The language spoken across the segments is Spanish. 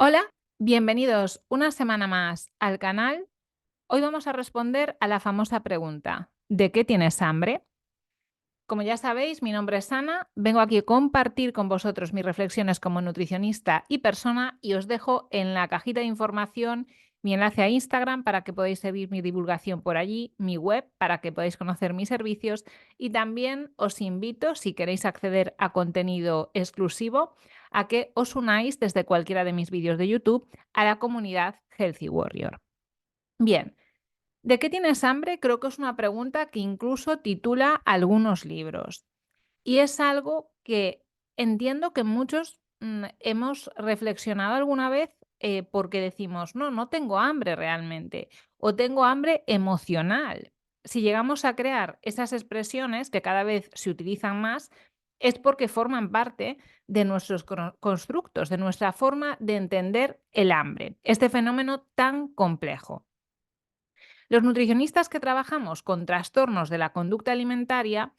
Hola, bienvenidos una semana más al canal. Hoy vamos a responder a la famosa pregunta, ¿de qué tienes hambre? Como ya sabéis, mi nombre es Ana, vengo aquí a compartir con vosotros mis reflexiones como nutricionista y persona y os dejo en la cajita de información mi enlace a Instagram para que podáis seguir mi divulgación por allí, mi web para que podáis conocer mis servicios y también os invito, si queréis acceder a contenido exclusivo, a que os unáis desde cualquiera de mis vídeos de YouTube a la comunidad Healthy Warrior. Bien, ¿de qué tienes hambre? Creo que es una pregunta que incluso titula algunos libros. Y es algo que entiendo que muchos hemos reflexionado alguna vez porque decimos, no, no tengo hambre realmente o tengo hambre emocional. Si llegamos a crear esas expresiones que cada vez se utilizan más, es porque forman parte de nuestros constructos, de nuestra forma de entender el hambre, este fenómeno tan complejo. Los nutricionistas que trabajamos con trastornos de la conducta alimentaria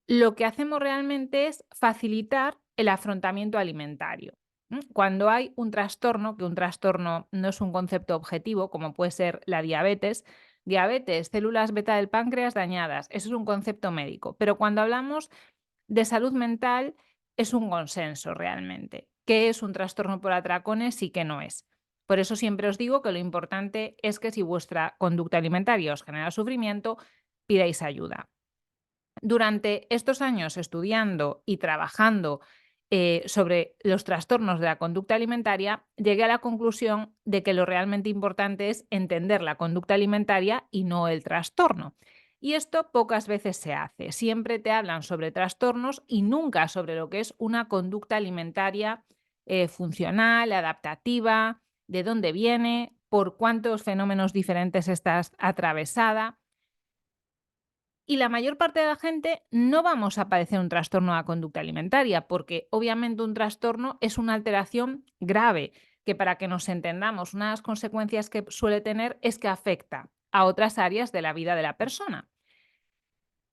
lo que hacemos realmente es facilitar el afrontamiento alimentario. Cuando hay un trastorno, que un trastorno no es un concepto objetivo, como puede ser la diabetes, diabetes, células beta del páncreas dañadas, eso es un concepto médico. Pero cuando hablamos de salud mental, es un consenso realmente. ¿Qué es un trastorno por atracones y qué no es? Por eso siempre os digo que lo importante es que si vuestra conducta alimentaria os genera sufrimiento, pidáis ayuda. Durante estos años estudiando y trabajando sobre los trastornos de la conducta alimentaria, llegué a la conclusión de que lo realmente importante es entender la conducta alimentaria y no el trastorno. Y esto pocas veces se hace. Siempre te hablan sobre trastornos y nunca sobre lo que es una conducta alimentaria funcional, adaptativa, de dónde viene, por cuántos fenómenos diferentes estás atravesada. Y la mayor parte de la gente no vamos a padecer un trastorno de la conducta alimentaria, porque obviamente un trastorno es una alteración grave, que para que nos entendamos, una de las consecuencias que suele tener es que afecta a otras áreas de la vida de la persona.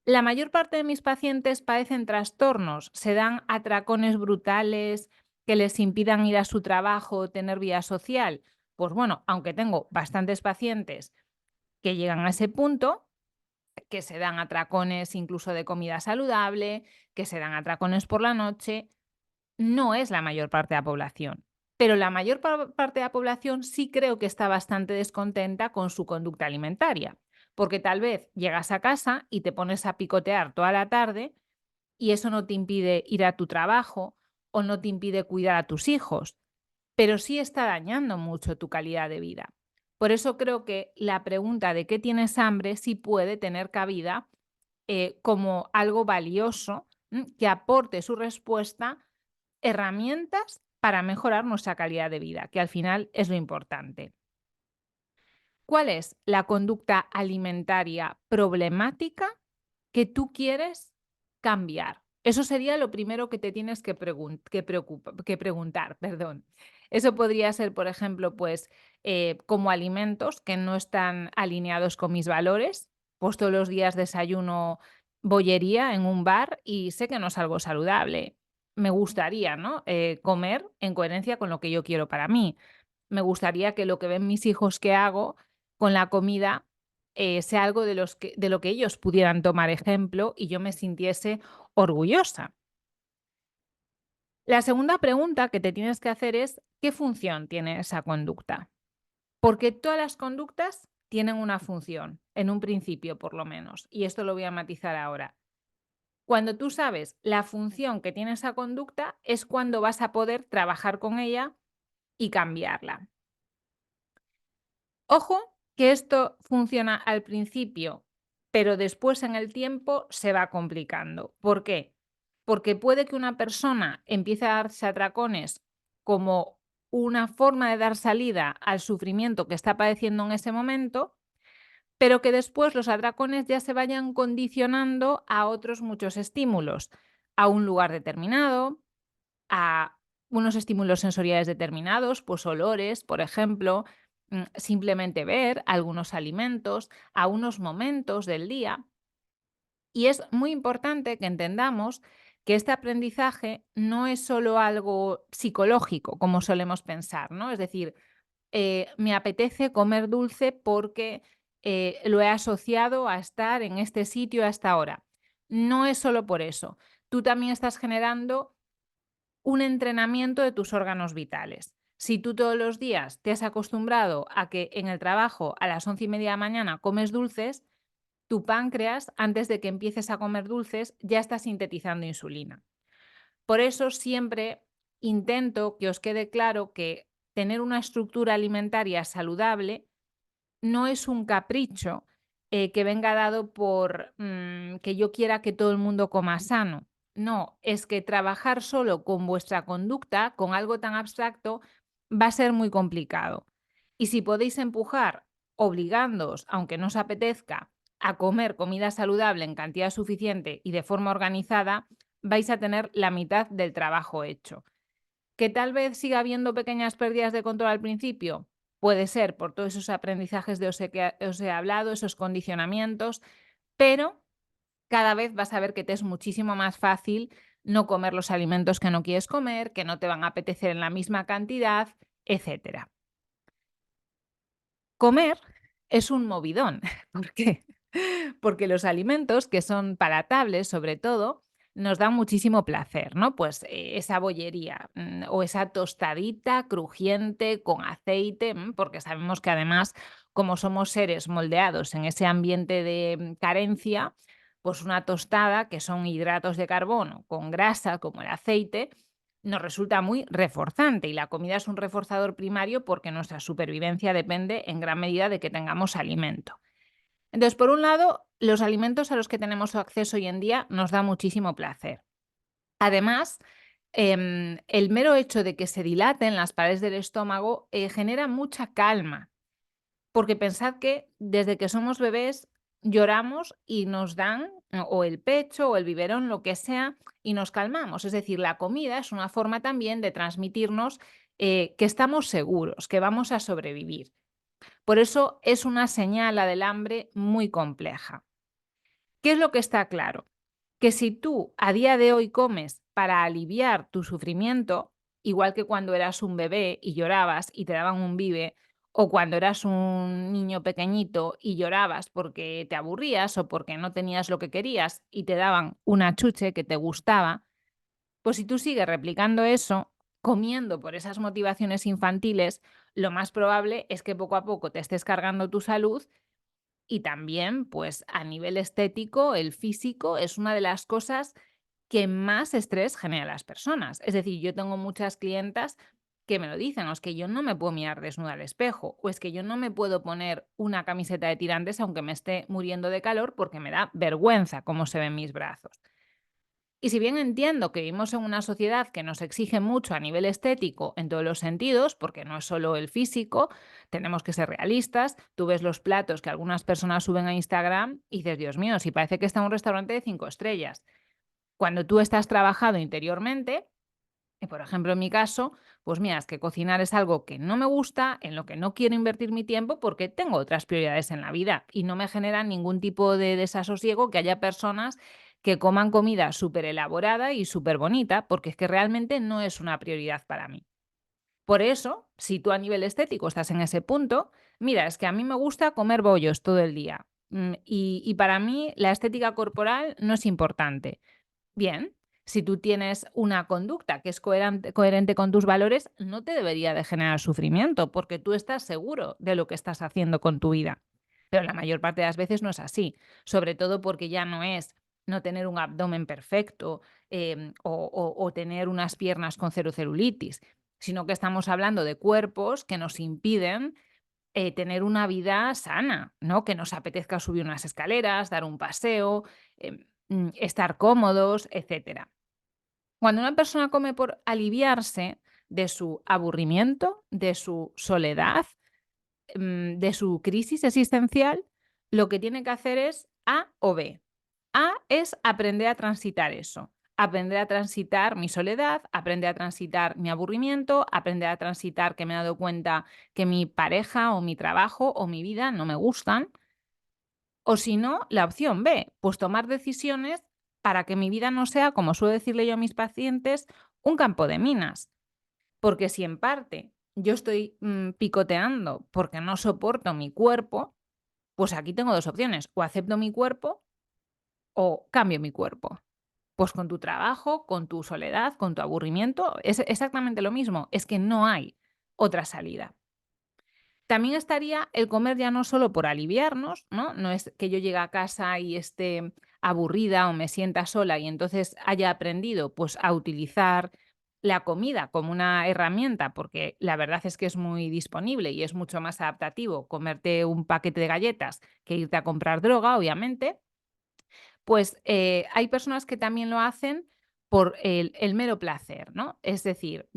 La mayor parte de mis pacientes padecen trastornos, se dan atracones brutales que les impidan ir a su trabajo o tener vida social. Pues bueno, aunque tengo bastantes pacientes que llegan a ese punto, que se dan atracones incluso de comida saludable, que se dan atracones por la noche, no es la mayor parte de la población. Pero la mayor parte de la población sí creo que está bastante descontenta con su conducta alimentaria, porque tal vez llegas a casa y te pones a picotear toda la tarde y eso no te impide ir a tu trabajo o no te impide cuidar a tus hijos, pero sí está dañando mucho tu calidad de vida. Por eso creo que la pregunta de qué tienes hambre sí puede tener cabida como algo valioso, que aporte su respuesta herramientas para mejorar nuestra calidad de vida, que al final es lo importante. ¿Cuál es la conducta alimentaria problemática que tú quieres cambiar? Eso sería lo primero que te tienes que preguntar. Perdón. Eso podría ser, por ejemplo, pues como alimentos que no están alineados con mis valores. Pues todos los días desayuno bollería en un bar y sé que no es algo saludable. Me gustaría, ¿no? Comer en coherencia con lo que yo quiero para mí. Me gustaría que lo que ven mis hijos que hago con la comida sea algo de lo que ellos pudieran tomar ejemplo y yo me sintiese orgullosa. La segunda pregunta que te tienes que hacer es, ¿qué función tiene esa conducta? Porque todas las conductas tienen una función, en un principio por lo menos, y esto lo voy a matizar ahora. Cuando tú sabes la función que tiene esa conducta, es cuando vas a poder trabajar con ella y cambiarla. Ojo, que esto funciona al principio, pero después en el tiempo se va complicando. ¿Por qué? Porque puede que una persona empiece a darse atracones como una forma de dar salida al sufrimiento que está padeciendo en ese momento, pero que después los atracones ya se vayan condicionando a otros muchos estímulos, a un lugar determinado, a unos estímulos sensoriales determinados, pues olores, por ejemplo, simplemente ver algunos alimentos, a unos momentos del día. Y es muy importante que entendamos que este aprendizaje no es solo algo psicológico, como solemos pensar, ¿no? Es decir, me apetece comer dulce porque lo he asociado a estar en este sitio a esta hora. No es solo por eso. Tú también estás generando un entrenamiento de tus órganos vitales. Si tú todos los días te has acostumbrado a que en el trabajo a las 11:30 de la mañana comes dulces, tu páncreas, antes de que empieces a comer dulces, ya está sintetizando insulina. Por eso siempre intento que os quede claro que tener una estructura alimentaria saludable no es un capricho que venga dado por que yo quiera que todo el mundo coma sano. No, es que trabajar solo con vuestra conducta, con algo tan abstracto, va a ser muy complicado. Y si podéis empujar, obligándoos, aunque no os apetezca, a comer comida saludable en cantidad suficiente y de forma organizada, vais a tener la mitad del trabajo hecho. ¿Que tal vez siga habiendo pequeñas pérdidas de control al principio? Puede ser por todos esos aprendizajes de que os he hablado, esos condicionamientos, pero cada vez vas a ver que te es muchísimo más fácil no comer los alimentos que no quieres comer, que no te van a apetecer en la misma cantidad, etcétera. Comer es un movidón. ¿Por qué? Porque los alimentos que son palatables, sobre todo, nos dan muchísimo placer, ¿no? Pues esa bollería o esa tostadita crujiente con aceite, porque sabemos que además, como somos seres moldeados en ese ambiente de carencia, pues una tostada, que son hidratos de carbono con grasa como el aceite, nos resulta muy reforzante y la comida es un reforzador primario porque nuestra supervivencia depende en gran medida de que tengamos alimento. Entonces, por un lado, los alimentos a los que tenemos acceso hoy en día nos da muchísimo placer. Además, el mero hecho de que se dilaten las paredes del estómago genera mucha calma, porque pensad que desde que somos bebés lloramos y nos dan o el pecho o el biberón, lo que sea, y nos calmamos. Es decir, la comida es una forma también de transmitirnos que estamos seguros, que vamos a sobrevivir. Por eso es una señal la del hambre muy compleja. ¿Qué es lo que está claro? Que si tú a día de hoy comes para aliviar tu sufrimiento, igual que cuando eras un bebé y llorabas y te daban un bibe, o cuando eras un niño pequeñito y llorabas porque te aburrías o porque no tenías lo que querías y te daban una chuche que te gustaba, pues si tú sigues replicando eso, comiendo por esas motivaciones infantiles, lo más probable es que poco a poco te estés cargando tu salud y también, pues a nivel estético, el físico es una de las cosas que más estrés genera a las personas. Es decir, yo tengo muchas clientas que me lo dicen, o es que yo no me puedo mirar desnuda al espejo, o es que yo no me puedo poner una camiseta de tirantes aunque me esté muriendo de calor porque me da vergüenza cómo se ven mis brazos. Y si bien entiendo que vivimos en una sociedad que nos exige mucho a nivel estético en todos los sentidos, porque no es solo el físico, tenemos que ser realistas. Tú ves los platos que algunas personas suben a Instagram y dices, Dios mío, si parece que está en un restaurante de 5 estrellas. Cuando tú estás trabajado interiormente, y por ejemplo en mi caso, pues mira, es que cocinar es algo que no me gusta, en lo que no quiero invertir mi tiempo porque tengo otras prioridades en la vida y no me genera ningún tipo de desasosiego que haya personas que coman comida súper elaborada y súper bonita, porque es que realmente no es una prioridad para mí. Por eso, si tú a nivel estético estás en ese punto, mira, es que a mí me gusta comer bollos todo el día y para mí la estética corporal no es importante. Bien, si tú tienes una conducta que es coherente con tus valores, no te debería de generar sufrimiento porque tú estás seguro de lo que estás haciendo con tu vida. Pero la mayor parte de las veces no es así, sobre todo porque ya no es no tener un abdomen perfecto o tener unas piernas con cero celulitis, sino que estamos hablando de cuerpos que nos impiden tener una vida sana, ¿no? Que nos apetezca subir unas escaleras, dar un paseo, estar cómodos, etcétera. Cuando una persona come por aliviarse de su aburrimiento, de su soledad, de su crisis existencial, lo que tiene que hacer es A o B. A es aprender a transitar eso, aprender a transitar mi soledad, aprender a transitar mi aburrimiento, aprender a transitar que me he dado cuenta que mi pareja o mi trabajo o mi vida no me gustan. O si no, la opción B, pues tomar decisiones para que mi vida no sea, como suelo decirle yo a mis pacientes, un campo de minas. Porque si en parte yo estoy picoteando porque no soporto mi cuerpo, pues aquí tengo dos opciones: o acepto mi cuerpo o cambio mi cuerpo. Pues con tu trabajo, con tu soledad, con tu aburrimiento, es exactamente lo mismo, es que no hay otra salida. También estaría el comer ya no solo por aliviarnos, ¿no? No es que yo llegue a casa y esté aburrida o me sienta sola y entonces haya aprendido, pues, a utilizar la comida como una herramienta, porque la verdad es que es muy disponible y es mucho más adaptativo comerte un paquete de galletas que irte a comprar droga, obviamente. Pues, hay personas que también lo hacen por el mero placer, ¿no? Es decir,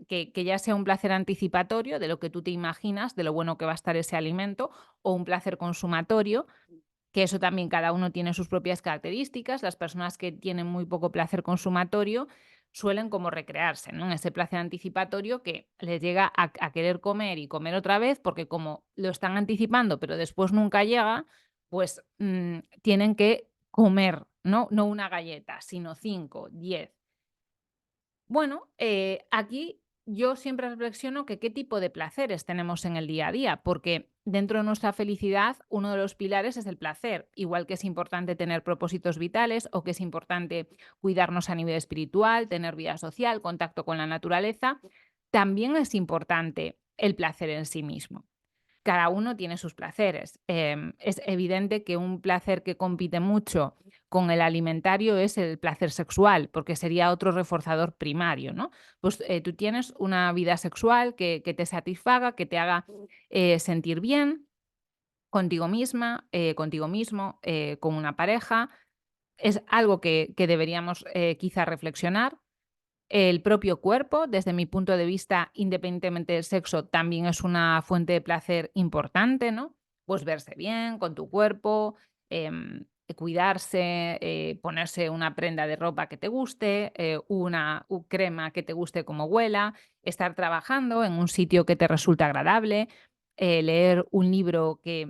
que ya sea un placer anticipatorio de lo que tú te imaginas, de lo bueno que va a estar ese alimento, o un placer consumatorio, que eso también cada uno tiene sus propias características. Las personas que tienen muy poco placer consumatorio suelen como recrearse, ¿no? En ese placer anticipatorio que les llega a querer comer y comer otra vez, porque como lo están anticipando, pero después nunca llega, pues tienen que comer, ¿no? No una galleta, sino 5, 10. Bueno, aquí yo siempre reflexiono que qué tipo de placeres tenemos en el día a día, porque dentro de nuestra felicidad uno de los pilares es el placer, igual que es importante tener propósitos vitales o que es importante cuidarnos a nivel espiritual, tener vida social, contacto con la naturaleza, también es importante el placer en sí mismo. Cada uno tiene sus placeres. Es evidente que un placer que compite mucho con el alimentario es el placer sexual, porque sería otro reforzador primario, ¿no? Pues tú tienes una vida sexual que te satisfaga, que te haga sentir bien contigo misma, contigo mismo, con una pareja. Es algo que deberíamos quizá reflexionar. El propio cuerpo, desde mi punto de vista, independientemente del sexo, también es una fuente de placer importante, ¿no? Pues verse bien con tu cuerpo, cuidarse, ponerse una prenda de ropa que te guste, una crema que te guste como huela, estar trabajando en un sitio que te resulta agradable, leer un libro que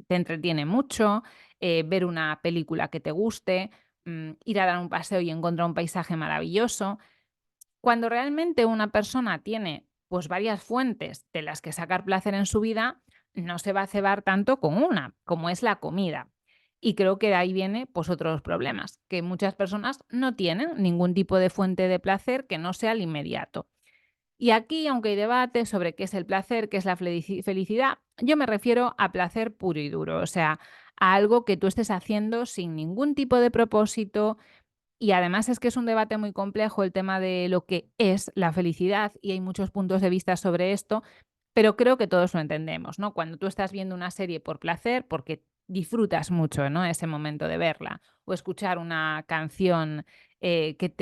te entretiene mucho, ver una película que te guste, ir a dar un paseo y encontrar un paisaje maravilloso. Cuando realmente una persona tiene, pues, varias fuentes de las que sacar placer en su vida, no se va a cebar tanto con una, como es la comida. Y creo que de ahí viene, pues, otros problemas, que muchas personas no tienen ningún tipo de fuente de placer que no sea el inmediato. Y aquí, aunque hay debate sobre qué es el placer, qué es la felicidad, yo me refiero a placer puro y duro, o sea, a algo que tú estés haciendo sin ningún tipo de propósito, y además es que es un debate muy complejo el tema de lo que es la felicidad y hay muchos puntos de vista sobre esto, pero creo que todos lo entendemos, ¿no? Cuando tú estás viendo una serie por placer, porque disfrutas mucho, ¿no? Ese momento de verla, o escuchar una canción que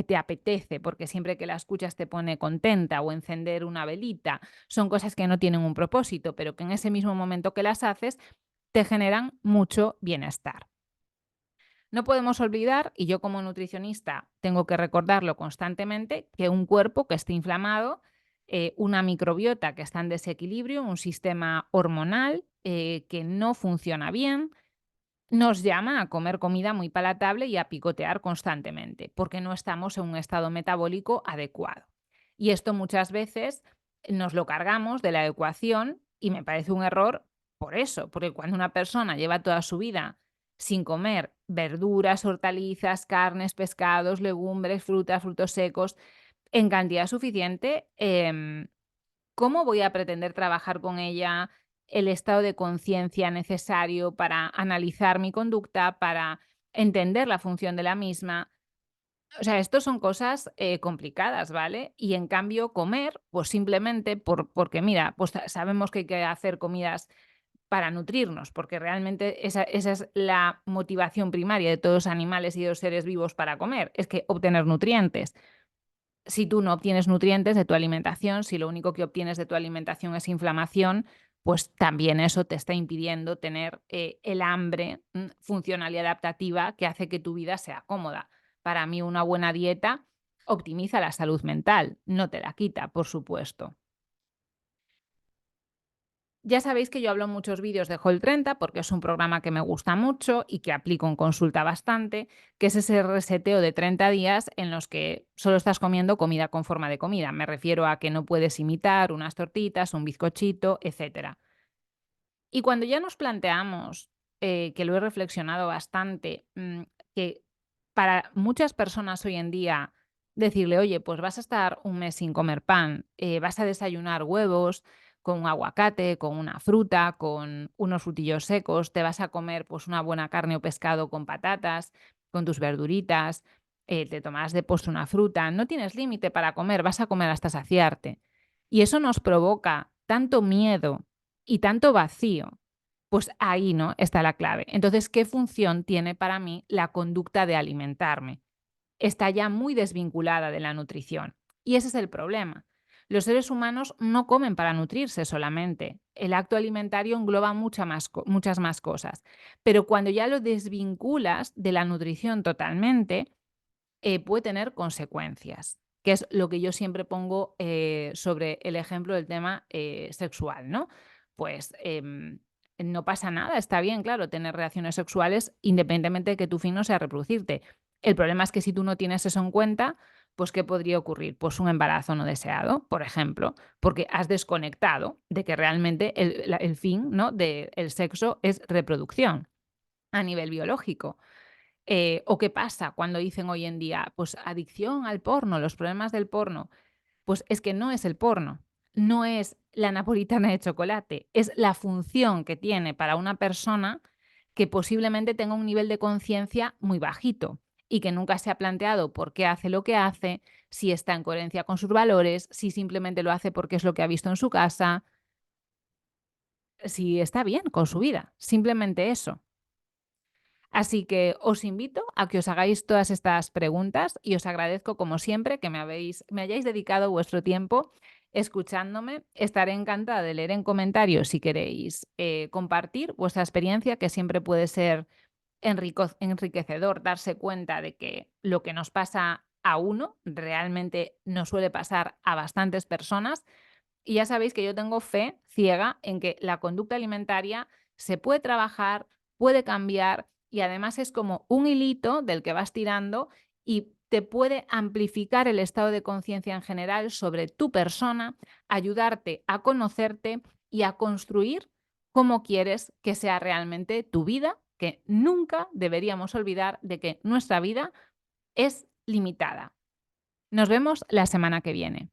te apetece, porque siempre que la escuchas te pone contenta, o encender una velita, son cosas que no tienen un propósito, pero que en ese mismo momento que las haces te generan mucho bienestar. No podemos olvidar, y yo como nutricionista tengo que recordarlo constantemente, que un cuerpo que esté inflamado, una microbiota que está en desequilibrio, un sistema hormonal que no funciona bien, nos llama a comer comida muy palatable y a picotear constantemente, porque no estamos en un estado metabólico adecuado. Y esto muchas veces nos lo cargamos de la ecuación y me parece un error por eso, porque cuando una persona lleva toda su vida sin comer verduras, hortalizas, carnes, pescados, legumbres, frutas, frutos secos en cantidad suficiente, ¿cómo voy a pretender trabajar con ella el estado de conciencia necesario para analizar mi conducta, para entender la función de la misma? O sea, esto son cosas complicadas, ¿vale? Y en cambio, comer, pues simplemente porque, mira, pues sabemos que hay que hacer comidas para nutrirnos, porque realmente esa es la motivación primaria de todos los animales y de los seres vivos para comer, es que obtener nutrientes. Si tú no obtienes nutrientes de tu alimentación, si lo único que obtienes de tu alimentación es inflamación, pues también eso te está impidiendo tener el hambre funcional y adaptativa que hace que tu vida sea cómoda. Para mí, una buena dieta optimiza la salud mental, no te la quita, por supuesto. Ya sabéis que yo hablo en muchos vídeos de Whole30 porque es un programa que me gusta mucho y que aplico en consulta bastante, que es ese reseteo de 30 días en los que solo estás comiendo comida con forma de comida. Me refiero a que no puedes imitar unas tortitas, un bizcochito, etcétera. Y cuando ya nos planteamos, que lo he reflexionado bastante, que para muchas personas hoy en día decirle: "Oye, pues vas a estar un mes sin comer pan, vas a desayunar huevos con un aguacate, con una fruta, con unos frutillos secos, te vas a comer, pues, una buena carne o pescado con patatas, con tus verduritas, te tomarás de postre una fruta, no tienes límite para comer, vas a comer hasta saciarte". Y eso nos provoca tanto miedo y tanto vacío, pues ahí, ¿no?, está la clave. Entonces, ¿qué función tiene para mí la conducta de alimentarme? Está ya muy desvinculada de la nutrición. Y ese es el problema. Los seres humanos no comen para nutrirse solamente. El acto alimentario engloba muchas más cosas. Pero cuando ya lo desvinculas de la nutrición totalmente, puede tener consecuencias, que es lo que yo siempre pongo sobre el ejemplo del tema sexual, ¿no? Pues no pasa nada, está bien, claro, tener relaciones sexuales independientemente de que tu fin no sea reproducirte. El problema es que si tú no tienes eso en cuenta, pues ¿qué podría ocurrir? Pues un embarazo no deseado, por ejemplo, porque has desconectado de que realmente el fin, ¿no?, del sexo es reproducción a nivel biológico. ¿O qué pasa cuando dicen hoy en día, pues adicción al porno, los problemas del porno? Pues es que no es el porno, no es la napolitana de chocolate, es la función que tiene para una persona que posiblemente tenga un nivel de conciencia muy bajito y que nunca se ha planteado por qué hace lo que hace, si está en coherencia con sus valores, si simplemente lo hace porque es lo que ha visto en su casa, si está bien con su vida, simplemente eso. Así que os invito a que os hagáis todas estas preguntas y os agradezco, como siempre, que me hayáis dedicado vuestro tiempo escuchándome. Estaré encantada de leer en comentarios si queréis compartir vuestra experiencia, que siempre puede ser enriquecedor darse cuenta de que lo que nos pasa a uno realmente nos suele pasar a bastantes personas. Y ya sabéis que yo tengo fe ciega en que la conducta alimentaria se puede trabajar, puede cambiar y además es como un hilito del que vas tirando y te puede amplificar el estado de conciencia en general sobre tu persona, ayudarte a conocerte y a construir cómo quieres que sea realmente tu vida, que nunca deberíamos olvidar de que nuestra vida es limitada. Nos vemos la semana que viene.